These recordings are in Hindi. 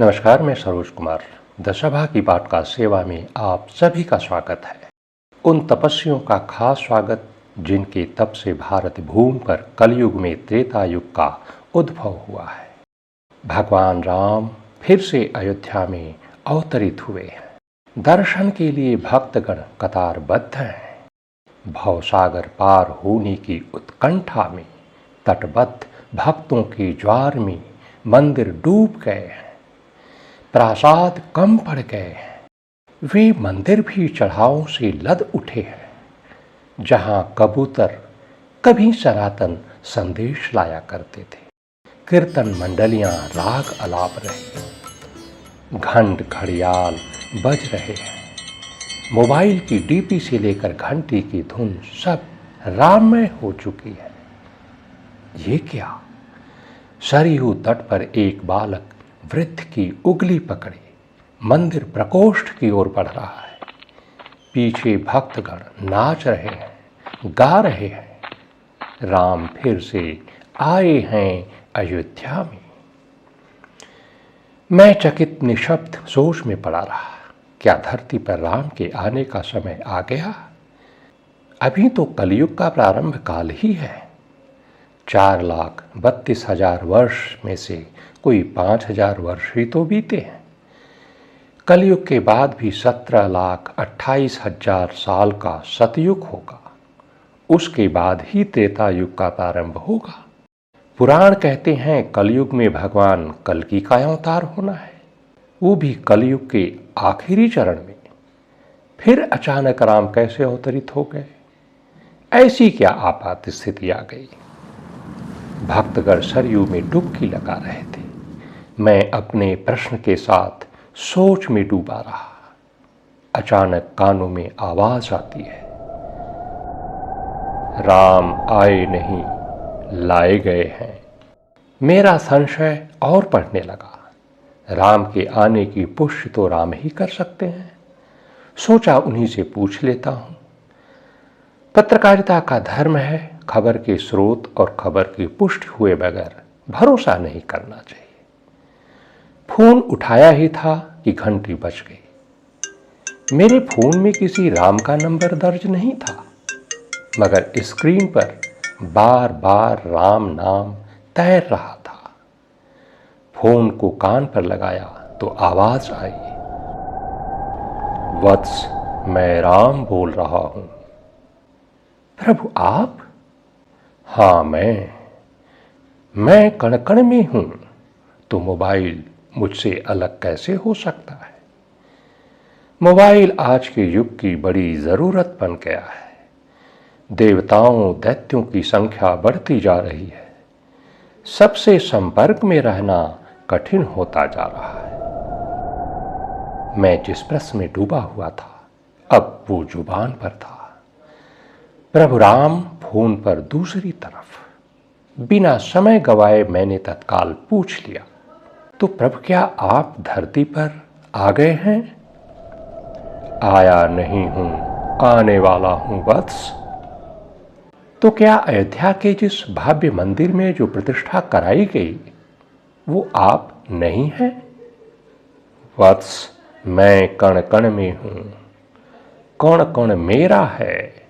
नमस्कार, मैं सरोज कुमार दशभा की पॉडकास्ट सेवा में आप सभी का स्वागत है। उन तपस्वियों का खास स्वागत जिनके तप से भारत भूमि पर कलयुग में त्रेता युग का उद्भव हुआ है। भगवान राम फिर से अयोध्या में अवतरित हुए हैं। दर्शन के लिए भक्तगण कतारबद्ध हैं। भवसागर पार होने की उत्कंठा में तटबद्ध भक्तों के ज्वार में मंदिर डूब गए हैं। प्रासाद कम पड़ गए हैं। वे मंदिर भी चढ़ावों से लद उठे हैं। जहां कबूतर कभी सनातन संदेश लाया करते थे, कीर्तन मंडलियां राग अलाप रही, घंट घड़ियाल बज रहे हैं। मोबाइल की डीपी से लेकर घंटी की धुन सब राममय हो चुकी है। ये क्या? सरयू तट पर एक बालक वृद्ध की उंगली पकड़े मंदिर प्रकोष्ठ की ओर बढ़ रहा है। पीछे भक्तगण नाच रहे हैं, गा रहे हैं। राम फिर से आए हैं अयोध्या में। मैं चकित निशब्द सोच में पड़ा रहा। क्या धरती पर राम के आने का समय आ गया? अभी तो कलयुग का प्रारंभ काल ही है। 4,32,000 वर्ष में से कोई 5,000 वर्ष ही तो बीते हैं। कलयुग के बाद भी 17,28,000 साल का सतयुग होगा। उसके बाद ही त्रेता युग का प्रारंभ होगा। पुराण कहते हैं कलयुग में भगवान कल्कि का अवतार होना है, वो भी कलयुग के आखिरी चरण में। फिर अचानक राम कैसे अवतरित हो गए? ऐसी क्या आपात स्थिति आ गई? भक्तगण सरयू में डुबकी लगा रहे थे। मैं अपने प्रश्न के साथ सोच में डूबा रहा। अचानक कानों में आवाज आती है, राम आए नहीं, लाए गए हैं। मेरा संशय और बढ़ने लगा। राम के आने की पुष्टि तो राम ही कर सकते हैं। सोचा उन्हीं से पूछ लेता हूं। पत्रकारिता का धर्म है खबर के स्रोत और खबर की पुष्टि हुए बगैर भरोसा नहीं करना चाहिए। फोन उठाया ही था कि घंटी बज गई। मेरे फोन में किसी राम का नंबर दर्ज नहीं था, मगर स्क्रीन पर बार बार राम नाम तैर रहा था। फोन को कान पर लगाया तो आवाज आई, वत्स, मैं राम बोल रहा हूं। प्रभु आप? हाँ, मैं कण कण में हूं, तो मोबाइल मुझसे अलग कैसे हो सकता है? मोबाइल आज के युग की बड़ी जरूरत बन गया है। देवताओं दैत्यों की संख्या बढ़ती जा रही है। सबसे संपर्क में रहना कठिन होता जा रहा है। मैं जिस प्रश्न में डूबा हुआ था, अब वो जुबान पर था। प्रभु राम फोन पर दूसरी तरफ। बिना समय गवाए मैंने तत्काल पूछ लिया, तो प्रभु क्या आप धरती पर आ गए हैं? आया नहीं हूं, आने वाला हूं वत्स। तो क्या अयोध्या के जिस भव्य मंदिर में जो प्रतिष्ठा कराई गई वो आप नहीं हैं? वत्स, मैं कण कण में हूं, कण कण मेरा है।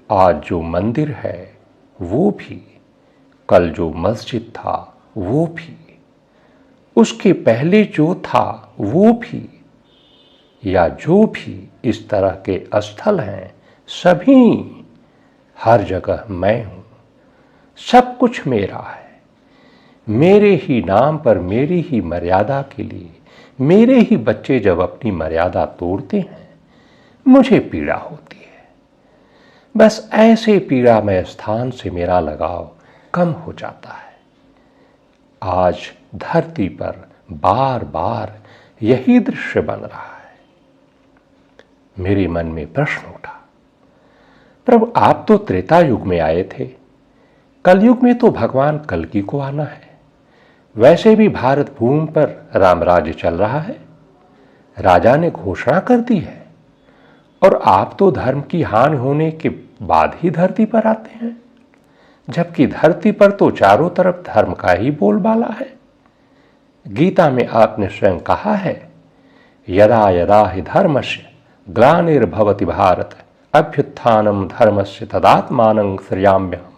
आज जो मंदिर है वो भी, कल जो मस्जिद था वो भी, उसके पहले जो था वो भी, या जो भी इस तरह के स्थल हैं सभी, हर जगह मैं हूं। सब कुछ मेरा है। मेरे ही नाम पर, मेरी ही मर्यादा के लिए मेरे ही बच्चे जब अपनी मर्यादा तोड़ते हैं, मुझे पीड़ा होती है। बस ऐसे पीड़ामय स्थान से मेरा लगाव कम हो जाता है। आज धरती पर बार बार यही दृश्य बन रहा है। मेरे मन में प्रश्न उठा, प्रभु आप तो त्रेता युग में आए थे, कलयुग में तो भगवान कल्कि को आना है। वैसे भी भारत भूमि पर रामराज्य चल रहा है, राजा ने घोषणा कर दी है, और आप तो धर्म की हानि होने के बाद ही धरती पर आते हैं, जबकि धरती पर तो चारों तरफ धर्म का ही बोलबाला है। गीता में आपने स्वयं कहा है, यदा यदा हि धर्मस्य ग्लानिर्भवति भारत अभ्युत्थानम धर्मस्य तदात्मानं सृजाम्यहम्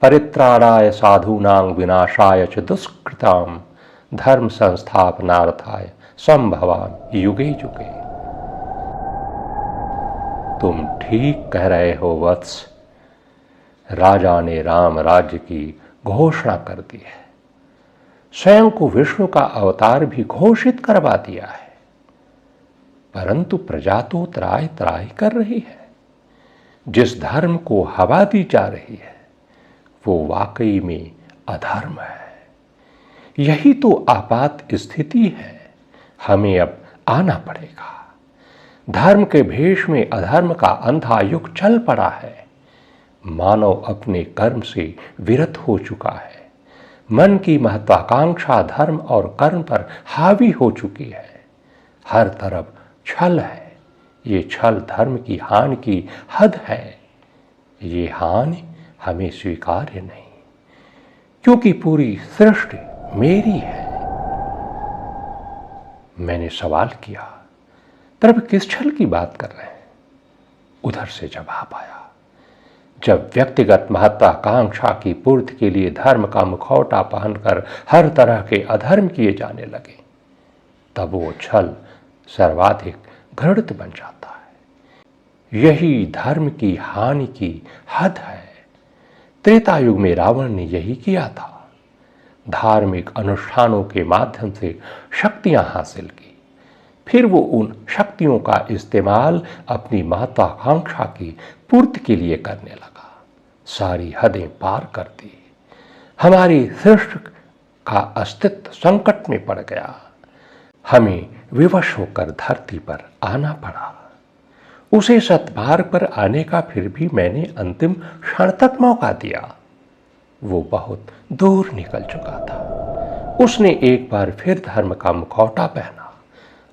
परित्राणाय साधूनां विनाशाय च दुष्कृतां धर्म संस्थापनार्थाय संभवामि युगे युगे। तुम ठीक कह रहे हो वत्स। राजा ने राम राज्य की घोषणा कर दी है, स्वयं को विष्णु का अवतार भी घोषित करवा दिया है, परंतु प्रजा तो त्राहि त्राहि कर रही है। जिस धर्म को हवा दी जा रही है वो वाकई में अधर्म है। यही तो आपात स्थिति है, हमें अब आना पड़ेगा। धर्म के भेष में अधर्म का अंधा युग चल पड़ा है। मानव अपने कर्म से विरत हो चुका है। मन की महत्वाकांक्षा धर्म और कर्म पर हावी हो चुकी है। हर तरफ छल है। ये छल धर्म की हानि की हद है। ये हानि हमें स्वीकार्य नहीं, क्योंकि पूरी सृष्टि मेरी है। मैंने सवाल किया, प्रभु किस छल की बात कर रहे हैं? उधर से जवाब आया, जब व्यक्तिगत महत्वाकांक्षा की पूर्ति के लिए धर्म का मुखौटा पहनकर हर तरह के अधर्म किए जाने लगे, तब वो छल सर्वाधिक घृणित बन जाता है। यही धर्म की हानि की हद है। त्रेता युग में रावण ने यही किया था। धार्मिक अनुष्ठानों के माध्यम से शक्तियां हासिल की, फिर वो उन शक्तियों का इस्तेमाल अपनी महत्वाकांक्षा की पूर्ति के लिए करने लगा। सारी हदें पार कर दी। हमारी सृष्टि का अस्तित्व संकट में पड़ गया। हमें विवश होकर धरती पर आना पड़ा। उसे सतमार्ग पर आने का फिर भी मैंने अंतिम क्षण तक मौका दिया। वो बहुत दूर निकल चुका था। उसने एक बार फिर धर्म का मुखौटा पहना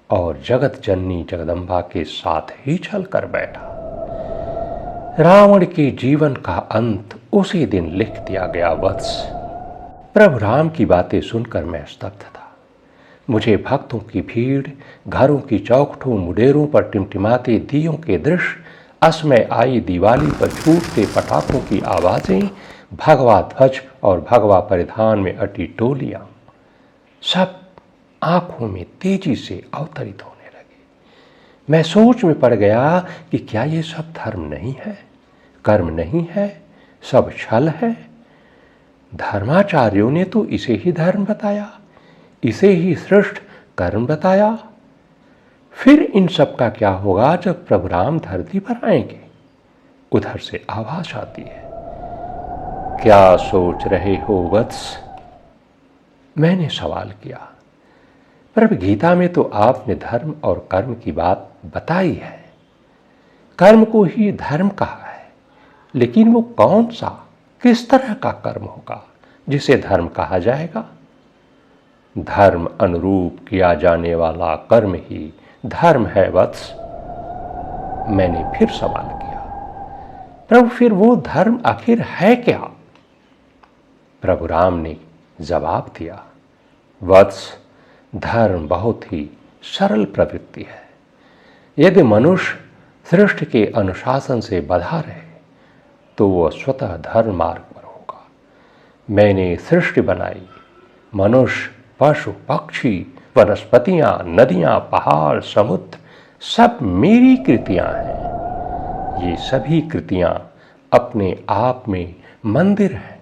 और जगत जननी जगदम्बा के साथ ही चल कर बैठा। रावण के जीवन का अंत उसी दिन लिख दिया गया वत्स। प्रभु राम की बातें सुनकर मैं स्तब्ध था। मुझे भक्तों की भीड़, घरों की चौखटों, मुडेरों पर टिमटिमाते दियों के दृश्य, असमय आई दिवाली पर छूटते पटाखों की आवाजें, भगवा ध्वज और भगवा परिधान में अटी टोलियां, सब आंखों में तेजी से अवतरित होने लगे। मैं सोच में पड़ गया कि क्या ये सब धर्म नहीं है, कर्म नहीं है, सब छल है। धर्माचार्यों ने तो इसे ही धर्म बताया, इसे ही श्रेष्ठ कर्म बताया। फिर इन सब का क्या होगा जब प्रभु राम धरती पर आएंगे? उधर से आवाज आती है, क्या सोच रहे हो वत्स? मैंने सवाल किया, प्रभु गीता में तो आपने धर्म और कर्म की बात बताई है। कर्म को ही धर्म कहा है, लेकिन वो कौन सा, किस तरह का कर्म होगा जिसे धर्म कहा जाएगा? धर्म अनुरूप किया जाने वाला कर्म ही धर्म है वत्स। मैंने फिर सवाल किया, प्रभु फिर वो धर्म आखिर है क्या? प्रभु राम ने जवाब दिया, वत्स, धर्म बहुत ही सरल प्रवृत्ति है। यदि मनुष्य सृष्टि के अनुशासन से बंधा रहे तो वह स्वतः धर्म मार्ग पर होगा। मैंने सृष्टि बनाई, मनुष्य, पशु, पक्षी, वनस्पतियां, नदियां, पहाड़, समुद्र, सब मेरी कृतियां हैं। ये सभी कृतियां अपने आप में मंदिर हैं।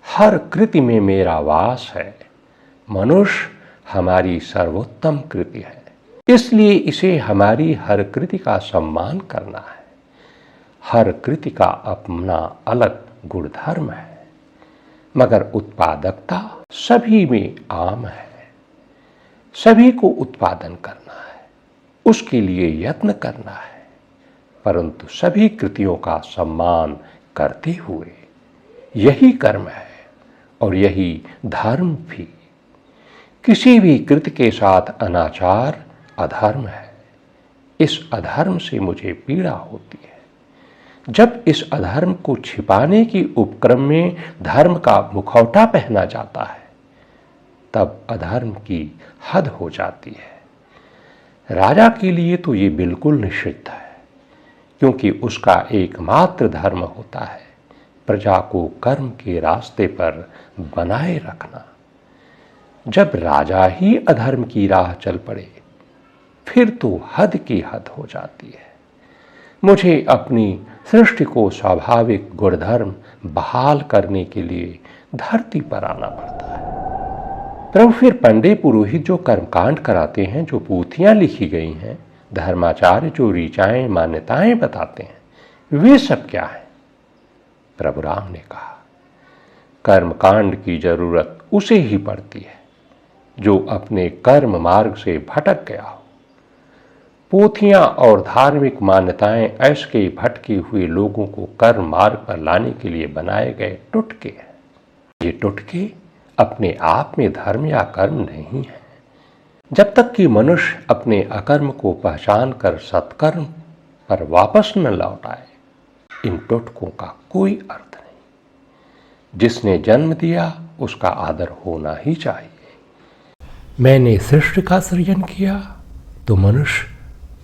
हर कृति में मेरा वास है। मनुष्य हमारी सर्वोत्तम कृति है, इसलिए इसे हमारी हर कृति का सम्मान करना है। हर कृति का अपना अलग गुणधर्म है, मगर उत्पादकता सभी में आम है। सभी को उत्पादन करना है, उसके लिए यत्न करना है, परंतु सभी कृतियों का सम्मान करते हुए। यही कर्म है और यही धर्म भी। किसी भी कृति के साथ अनाचार अधर्म है। इस अधर्म से मुझे पीड़ा होती है। जब इस अधर्म को छिपाने की उपक्रम में धर्म का मुखौटा पहना जाता है, तब अधर्म की हद हो जाती है। राजा के लिए तो ये बिल्कुल निषिद्ध है, क्योंकि उसका एकमात्र धर्म होता है प्रजा को कर्म के रास्ते पर बनाए रखना। जब राजा ही अधर्म की राह चल पड़े, फिर तो हद की हद हो जाती है। मुझे अपनी सृष्टि को स्वाभाविक गुणधर्म बहाल करने के लिए धरती पर आना पड़ता है। प्रभु फिर पंडित पुरोहित जो कर्मकांड कराते हैं, जो पोथियां लिखी गई हैं, धर्माचार्य जो ऋचाएं मान्यताएं बताते हैं, वे सब क्या है? प्रभु राम ने कहा, कर्मकांड की जरूरत उसे ही पड़ती है जो अपने कर्म मार्ग से भटक गया हो। पोथियां और धार्मिक मान्यताएं ऐसे भटके हुए लोगों को कर्म मार्ग पर लाने के लिए बनाए गए टुटके हैं। ये टुटके अपने आप में धर्म या कर्म नहीं है। जब तक कि मनुष्य अपने अकर्म को पहचान कर सत्कर्म पर वापस न लौट आए, इन टुटकों का कोई अर्थ नहीं। जिसने जन्म दिया उसका आदर होना ही चाहिए। मैंने सृष्टि का सृजन किया तो मनुष्य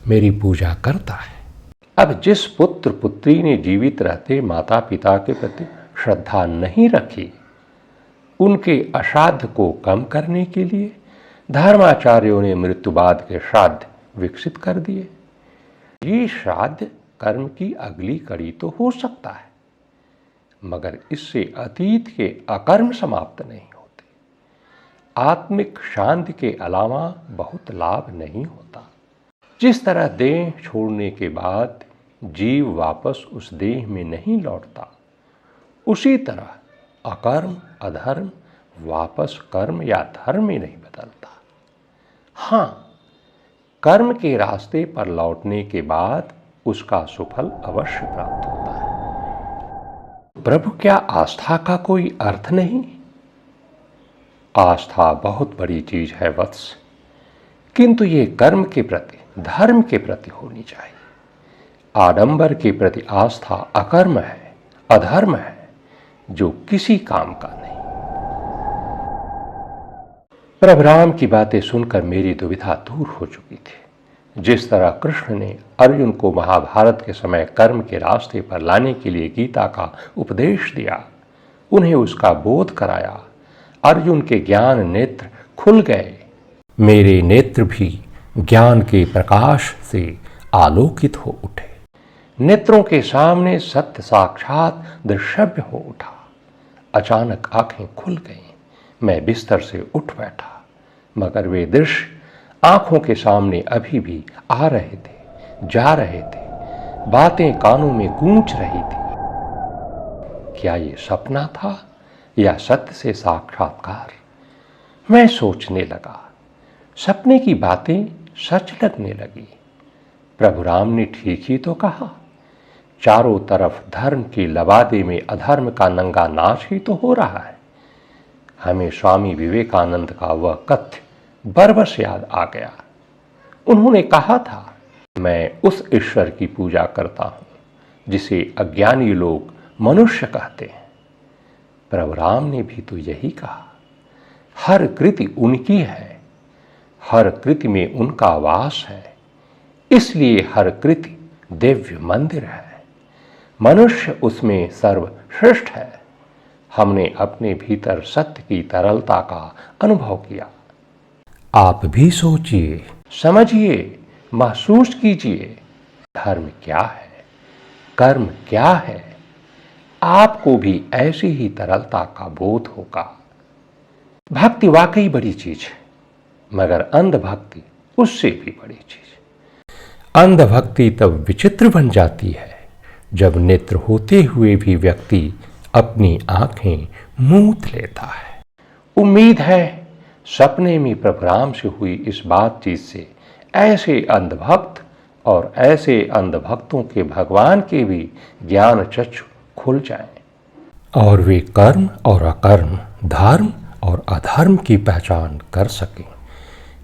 मेरी पूजा करता है। अब जिस पुत्र पुत्री ने जीवित रहते माता पिता के प्रति श्रद्धा नहीं रखी, उनके अश्राद्ध को कम करने के लिए धर्माचार्यों ने मृत्यु बाद के श्राद्ध विकसित कर दिए। ये श्राद्ध कर्म की अगली कड़ी तो हो सकता है, मगर इससे अतीत के अकर्म समाप्त नहीं होते। आत्मिक शांति के अलावा बहुत लाभ नहीं होता। जिस तरह देह छोड़ने के बाद जीव वापस उस देह में नहीं लौटता, उसी तरह अकर्म अधर्म वापस कर्म या धर्म में नहीं बदलता। हां, कर्म के रास्ते पर लौटने के बाद उसका सुफल अवश्य प्राप्त होता है। प्रभु, क्या आस्था का कोई अर्थ नहीं? आस्था बहुत बड़ी चीज है वत्स, किंतु ये कर्म के प्रति, धर्म के प्रति होनी चाहिए। आडंबर के प्रति आस्था अकर्म है, अधर्म है, जो किसी काम का नहीं। प्रभु राम की बातें सुनकर मेरी दुविधा दूर हो चुकी थी। जिस तरह कृष्ण ने अर्जुन को महाभारत के समय कर्म के रास्ते पर लाने के लिए गीता का उपदेश दिया, उन्हें उसका बोध कराया, अर्जुन के ज्ञान नेत्र खुल गए। मेरे नेत्र भी ज्ञान के प्रकाश से आलोकित हो उठे। नेत्रों के सामने सत्य साक्षात दृश्यव्य हो उठा। अचानक आंखें खुल गईं। मैं बिस्तर से उठ बैठा, मगर वे दृश्य आंखों के सामने अभी भी आ रहे थे, जा रहे थे। बातें कानों में गूंज रही थी। क्या ये सपना था या सत्य से साक्षात्कार? मैं सोचने लगा। सपने की बातें सच लगने लगी। प्रभु राम ने ठीक ही तो कहा। चारों तरफ धर्म के लबादे में अधर्म का नंगा नाच ही तो हो रहा है। हमें स्वामी विवेकानंद का वह कथ्य बरबस याद आ गया। उन्होंने कहा था, मैं उस ईश्वर की पूजा करता हूं जिसे अज्ञानी लोग मनुष्य कहते हैं। प्रभु राम ने भी तो यही कहा। हर कृति उनकी है, हर कृति में उनका वास है, इसलिए हर कृति दिव्य मंदिर है। मनुष्य उसमें सर्वश्रेष्ठ है। हमने अपने भीतर सत्य की तरलता का अनुभव किया। आप भी सोचिए, समझिए, महसूस कीजिए, धर्म क्या है, कर्म क्या है। आपको भी ऐसी ही तरलता का बोध होगा। भक्ति वाकई बड़ी चीज है, मगर अंधभक्ति उससे भी बड़ी चीज। अंधभक्ति तब विचित्र बन जाती है जब नेत्र होते हुए भी व्यक्ति अपनी आंखें मूंद लेता है। उम्मीद है सपने में प्रभु राम से हुई इस बातचीत से ऐसे अंधभक्त और ऐसे अंधभक्तों के भगवान के भी ज्ञान चक्षु खुल जाएं और वे कर्म और अकर्म, धर्म और अधर्म की पहचान कर सकें,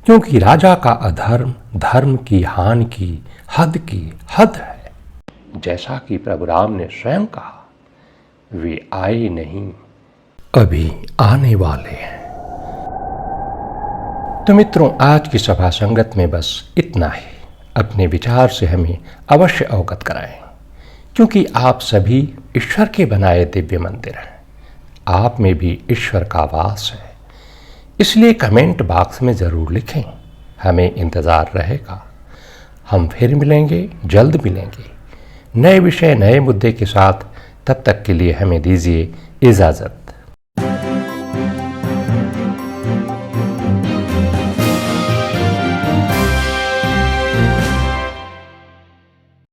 क्योंकि राजा का अधर्म धर्म की हानि की हद है। जैसा कि प्रभु राम ने स्वयं कहा, वे आए नहीं, अभी आने वाले हैं। तो मित्रों, आज की सभा संगत में बस इतना ही। अपने विचार से हमें अवश्य अवगत कराएं, क्योंकि आप सभी ईश्वर के बनाए दिव्य मंदिर हैं। आप में भी ईश्वर का वास है। इसलिए कमेंट बॉक्स में ज़रूर लिखें। हमें इंतज़ार रहेगा। हम फिर मिलेंगे, जल्द मिलेंगे नए विषय, नए मुद्दे के साथ। तब तक के लिए हमें दीजिए इजाज़त।